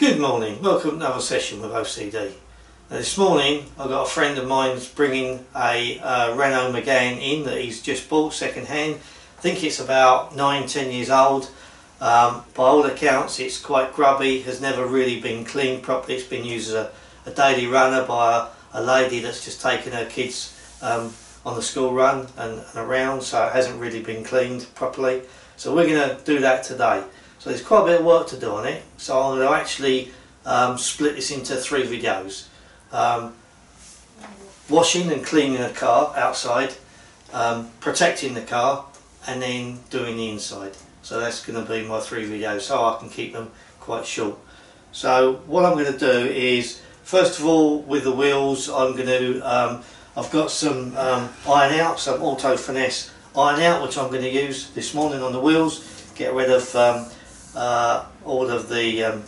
Good morning, welcome to another session with OCD. Now this morning I've got a friend of mine's bringing a Renault Megan in that he's just bought second hand. I think it's about 9-10 years old. By all accounts it's quite grubby, has never really been cleaned properly. It's been used as a daily runner by a lady that's just taken her kids on the school run and around, so it hasn't really been cleaned properly. So we're going to do that today. So there's quite a bit of work to do on it, so I'm going to actually split this into 3 videos. Washing and cleaning the car outside, protecting the car, and then doing the inside. So that's going to be my 3 videos, so I can keep them quite short. So what I'm going to do is, first of all, with the wheels, I'm going to, I've got some iron out, some auto finesse iron out, which I'm going to use this morning on the wheels, get rid of all of the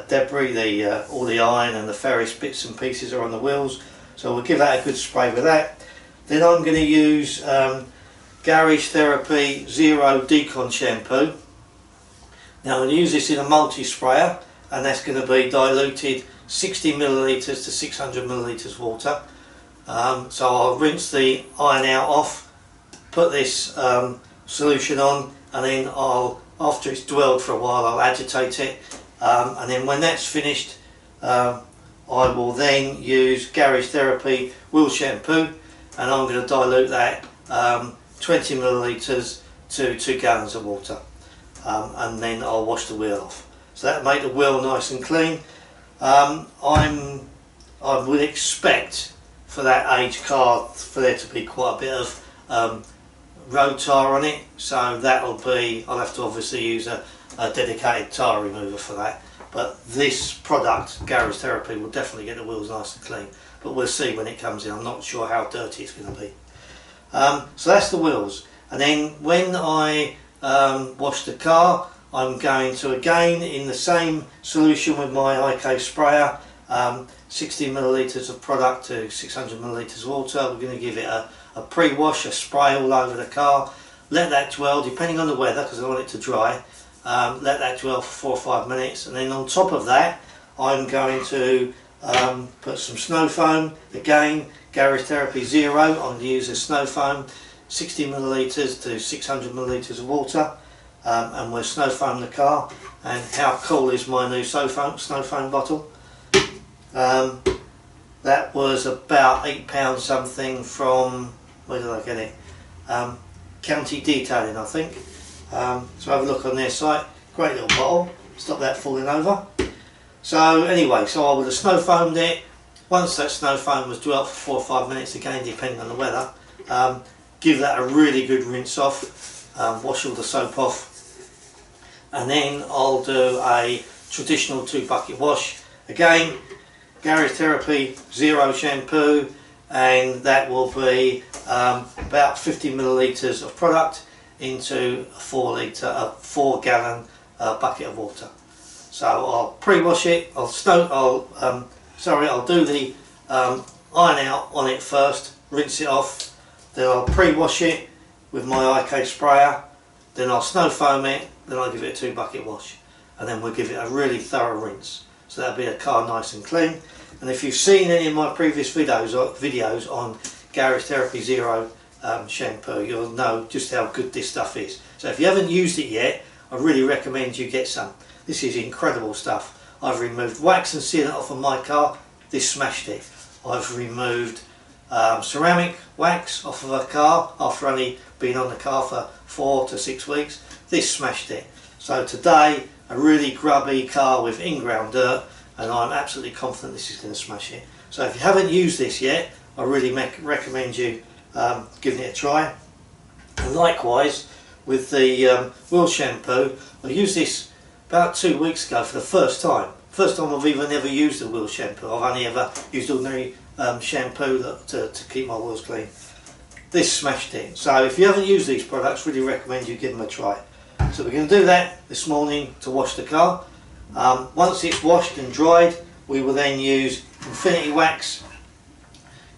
debris, all the iron and the ferrous bits and pieces are on the wheels, so we'll give that a good spray with that. Then I'm going to use Garage Therapy Zero Decon shampoo. Now I'm going to use this in a multi-sprayer, and that's going to be diluted 60 millilitres to 600 millilitres water. So I'll rinse the iron out off, put this solution on, and then after it's dwelled for a while, I'll agitate it, and then when that's finished, I will then use Garage Therapy wheel shampoo, and I'm going to dilute that 20 millilitres to 2 gallons of water, and then I'll wash the wheel off. So that'll make the wheel nice and clean. I would expect for that age car for there to be quite a bit of road tyre on it, so that'll be, I'll have to obviously use a dedicated tyre remover for that, but this product, Garage Therapy, will definitely get the wheels nice and clean, but we'll see when it comes in. I'm not sure how dirty it's going to be. So that's the wheels, and then when I wash the car, I'm going to, again in the same solution with my IK sprayer, 60 millilitres of product to 600 millilitres of water. We're going to give it a pre-wash, a spray all over the car, let that dwell depending on the weather because I want it to dry, let that dwell for 4 or 5 minutes, and then on top of that I'm going to put some snow foam, again Garage Therapy Zero. I'm going to use a snow foam, 60 millilitres to 600 millilitres of water, and we'll snow foam the car. And how cool is my new snow foam bottle? That was about £8 something from, where did I get it? County Detailing, I think. So have a look on their site. Great little bottle. Stop that falling over. So anyway, so I would have snow foamed it. Once that snow foam was dwelt for 4 or 5 minutes, again depending on the weather, give that a really good rinse off, wash all the soap off, and then I'll do a traditional 2 bucket wash. Again, Garage Therapy Zero shampoo, and that will be about 50 millilitres of product into a 4 gallon bucket of water. So I'll pre-wash it. I'll do the iron out on it first, rinse it off, then I'll pre-wash it with my IK sprayer, then I'll snow foam it, then I'll give it a 2 bucket wash, and then we'll give it a really thorough rinse. So that'll be a car nice and clean. And if you've seen any of my previous videos on Garage Therapy Zero shampoo, you'll know just how good this stuff is. So if you haven't used it yet, I really recommend you get some. This is incredible stuff. I've removed wax and sealant off of my car, this smashed it. I've removed ceramic wax off of a car after only being on the car for 4 to 6 weeks, this smashed it. So today, a really grubby car with in-ground dirt, and I'm absolutely confident this is going to smash it. So if you haven't used this yet, I really recommend you giving it a try. And likewise with the wheel shampoo, I used this about 2 weeks ago for the first time. First time I've even ever used a wheel shampoo. I've only ever used ordinary shampoo to keep my wheels clean. This smashed it. So if you haven't used these products, really recommend you give them a try. So we're going to do that this morning to wash the car. Once it's washed and dried, we will then use Infinity Wax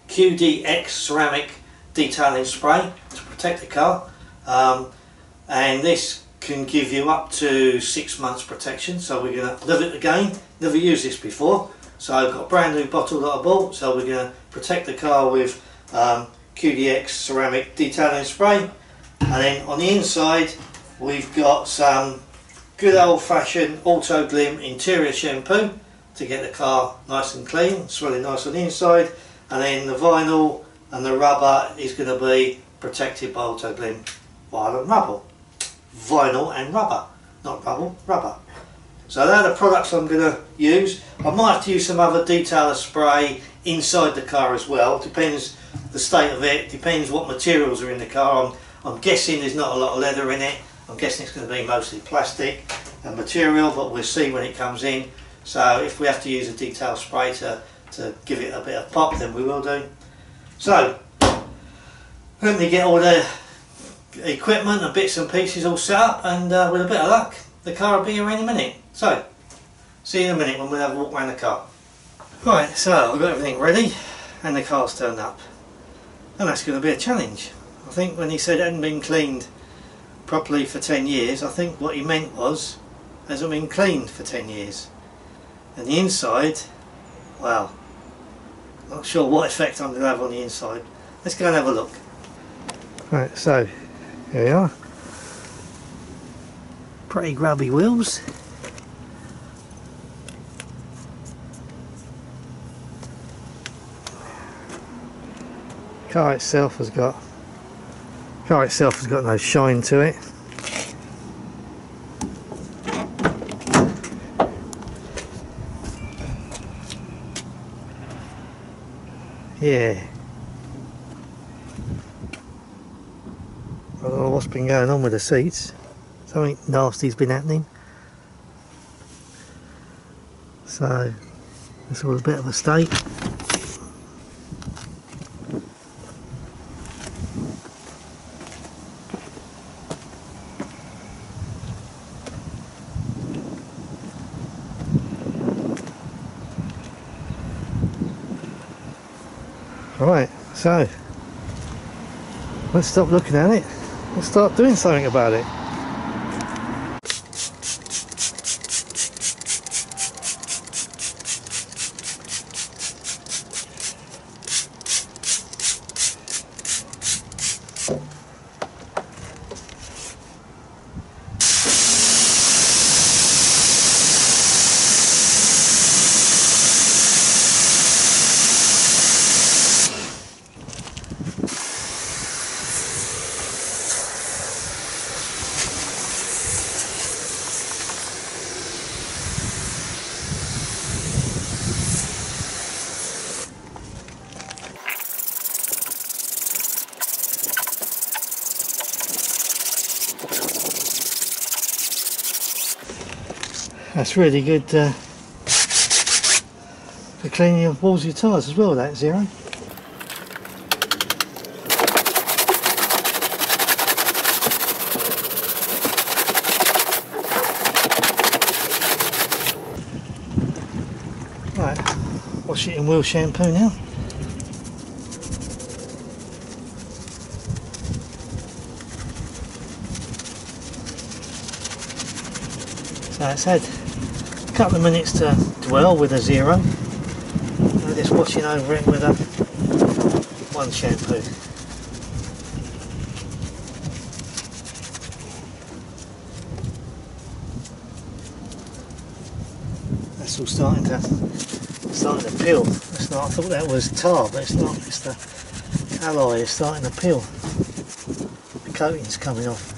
QDX ceramic detailing spray to protect the car, and this can give you up to 6 months protection. So we're going to live it again. Never used this before, so I've got a brand new bottle that I bought. So we're going to protect the car with QDX ceramic detailing spray, and then on the inside we've got some good old-fashioned Autoglym interior shampoo to get the car nice and clean, smelling nice on the inside, and then the vinyl and the rubber is going to be protected by Autoglym vinyl and rubber. Vinyl and rubber, not rubble, rubber. So they're the products I'm going to use. I might have to use some other detailer spray inside the car as well. Depends the state of it, depends what materials are in the car. I'm guessing there's not a lot of leather in it. I'm guessing it's going to be mostly plastic and material, but we'll see when it comes in. So if we have to use a detail spray to give it a bit of pop, then we will do. So let me get all the equipment and bits and pieces all set up, and with a bit of luck the car will be here any minute. So see you in a minute when we'll have a walk around the car. Right, so I've got everything ready and the car's turned up, and that's going to be a challenge. I think when he said it hadn't been cleaned properly for 10 years, I think what he meant was it hasn't been cleaned for 10 years. And the inside, well, not sure what effect I'm going to have on the inside. Let's go and have a look. Right, so here we are. Pretty grubby wheels. Car itself has got no shine to it. Yeah. I don't know what's been going on with the seats. Something nasty's been happening. So it's all a bit of a state. Right, so let's stop looking at it. Let's start doing something about it. That's really good for cleaning your walls of your tyres as well, that Zero. Right, wash it in wheel shampoo now. So it's had a couple of minutes to dwell with a Zero. I'm just washing over it with a one shampoo. That's all starting to peel. It's not, I thought that was tar, but it's not. It's the alloy is starting to peel. The coating's coming off.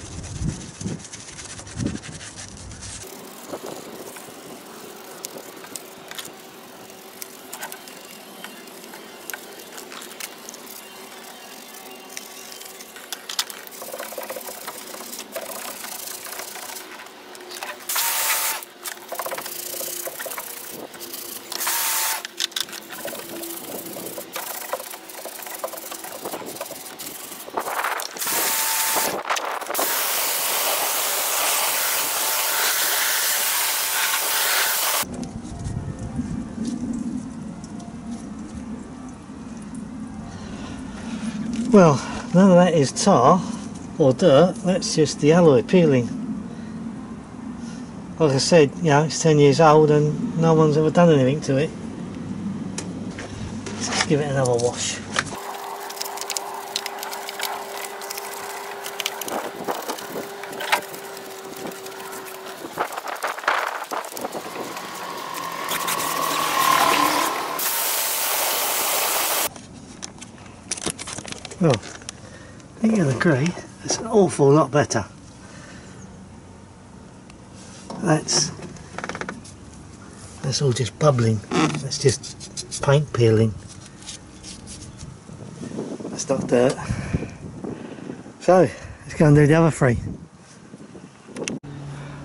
Well, none of that is tar or dirt, that's just the alloy peeling. like I said, you know, it's 10 years old and no one's ever done anything to it. Let's just give it another wash. Well, I think you'll agree, it's an awful lot better. That's all just bubbling. That's just paint peeling. That's not dirt. So let's go and do the other three.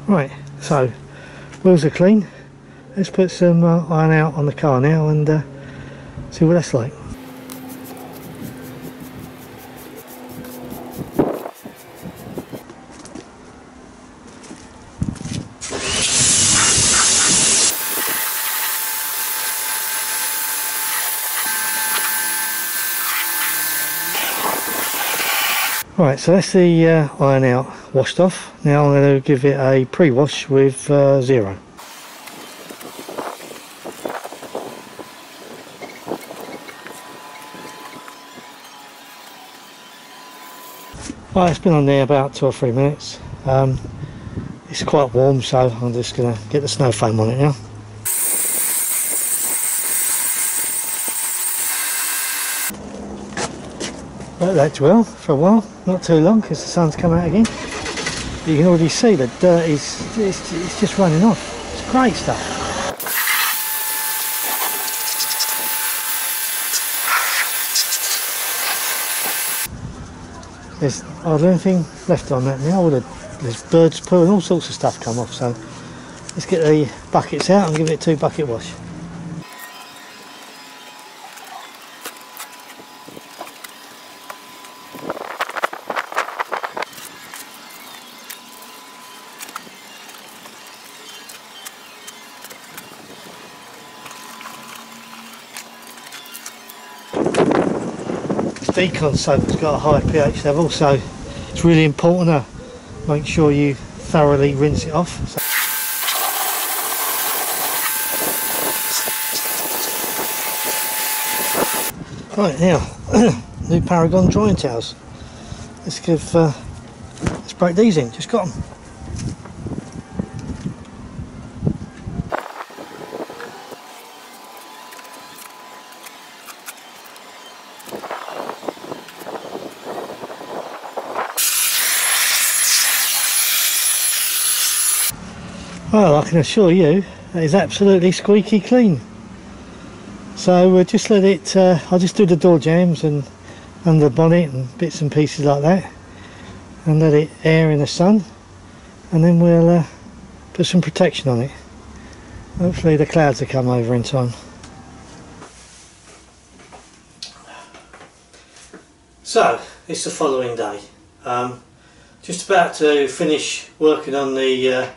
Right, so wheels are clean. Let's put some iron out on the car now and see what that's like. Right, so that's the iron out washed off. Now I'm going to give it a pre-wash with zero. Right, it's been on there about 2 or 3 minutes. It's quite warm, so I'm just going to get the snow foam on it now. Let that dwell for a while, not too long because the sun's come out again. You can already see the dirt it's just running off. It's great stuff. There's hardly anything left on that now. There's birds poo and all sorts of stuff come off, so let's get the buckets out and give it a 2 bucket wash. Decon soap has got a high pH level, so it's really important to make sure you thoroughly rinse it off. Right, now new Paragon drying towels. Let's break these in. Just got them. Well, I can assure you that is absolutely squeaky clean. So we'll just let it, I'll just do the door jambs and under the bonnet and bits and pieces like that and let it air in the sun, and then we'll put some protection on it. Hopefully the clouds will come over in time. So it's the following day. Just about to finish working on the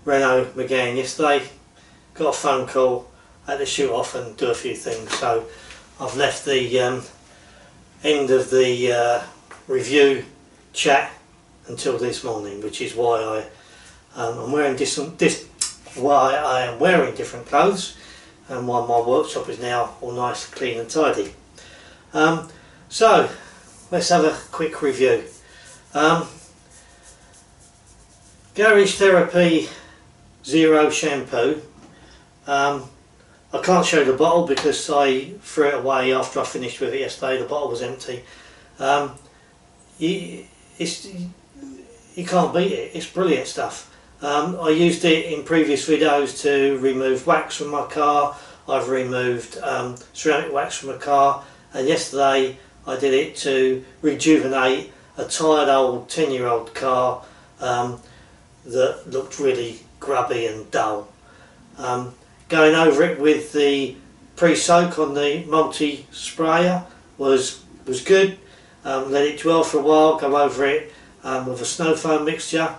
Renault Megan yesterday. Got a phone call, had to shoot off and do a few things, so I've left the end of the review chat until this morning, which is why I'm wearing why I am wearing different clothes and why my workshop is now all nice, clean and tidy. So let's have a quick review. Garage Therapy Zero shampoo. I can't show the bottle because I threw it away after I finished with it yesterday. The bottle was empty. You can't beat it. It's brilliant stuff. I used it in previous videos to remove wax from my car. I've removed ceramic wax from a car, and yesterday I did it to rejuvenate a tired old 10-year-old car that looked really grubby and dull. Going over it with the pre-soak on the multi-sprayer was good. Let it dwell for a while, go over it with a snow foam mixture,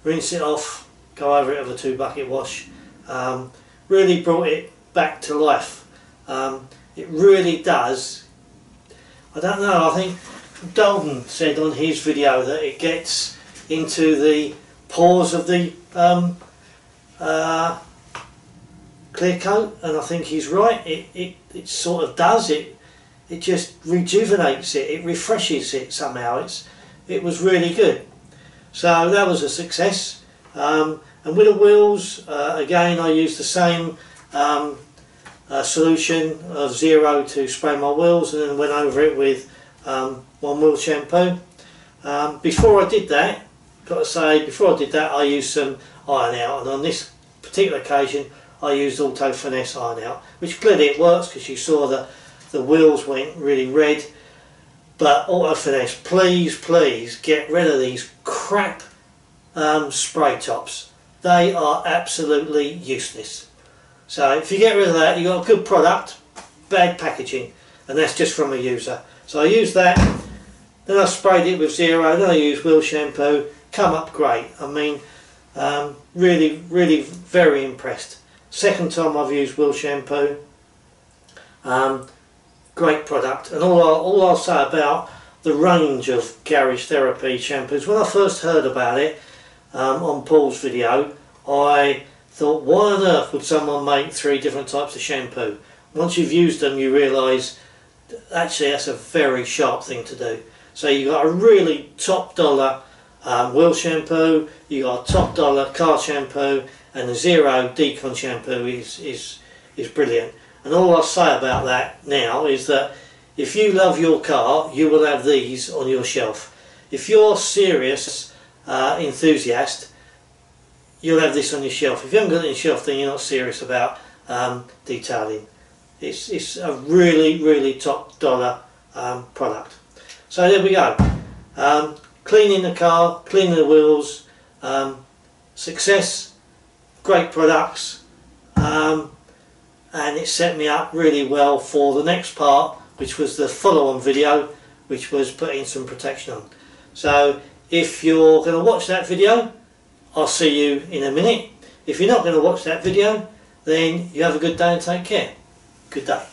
rinse it off, go over it with a 2 bucket wash. Really brought it back to life. It really does. I don't know, I think Dalton said on his video that it gets into the pores of the clear coat, and I think he's right. It sort of does it. It just rejuvenates it. It refreshes it somehow. It was really good. So that was a success. And with the wheels, again, I used the same solution of Zero to spray my wheels, and then went over it with one wheel shampoo. Before I did that, got to say, before I did that, I used some iron out, and on this particular occasion I used Auto Finesse iron out, which clearly it works because you saw that the wheels went really red. But Auto Finesse, please get rid of these crap spray tops. They are absolutely useless. So if you get rid of that, you've got a good product, bad packaging, and that's just from a user. So I used that, then I sprayed it with Zero, then I used wheel shampoo, come up great. I mean, really very impressed. Second time I've used wheel shampoo, great product. And all I'll say about the range of garage therapy shampoos, when I first heard about it on Paul's video, I thought, why on earth would someone make 3 different types of shampoo? Once you've used them, you realise actually that's a very sharp thing to do. So you've got a really top dollar wheel shampoo, you've got a top dollar car shampoo, and the Zero Decon shampoo is brilliant. And all I'll say about that now is that if you love your car, you will have these on your shelf. If you're serious enthusiast, you'll have this on your shelf. If you haven't got it on your shelf, then you're not serious about detailing. It's a really top dollar product. So there we go. Cleaning the car, cleaning the wheels, success, great products, and it set me up really well for the next part, which was the follow-on video, which was putting some protection on. So if you're going to watch that video, I'll see you in a minute. If you're not going to watch that video, then you have a good day and take care. Good day.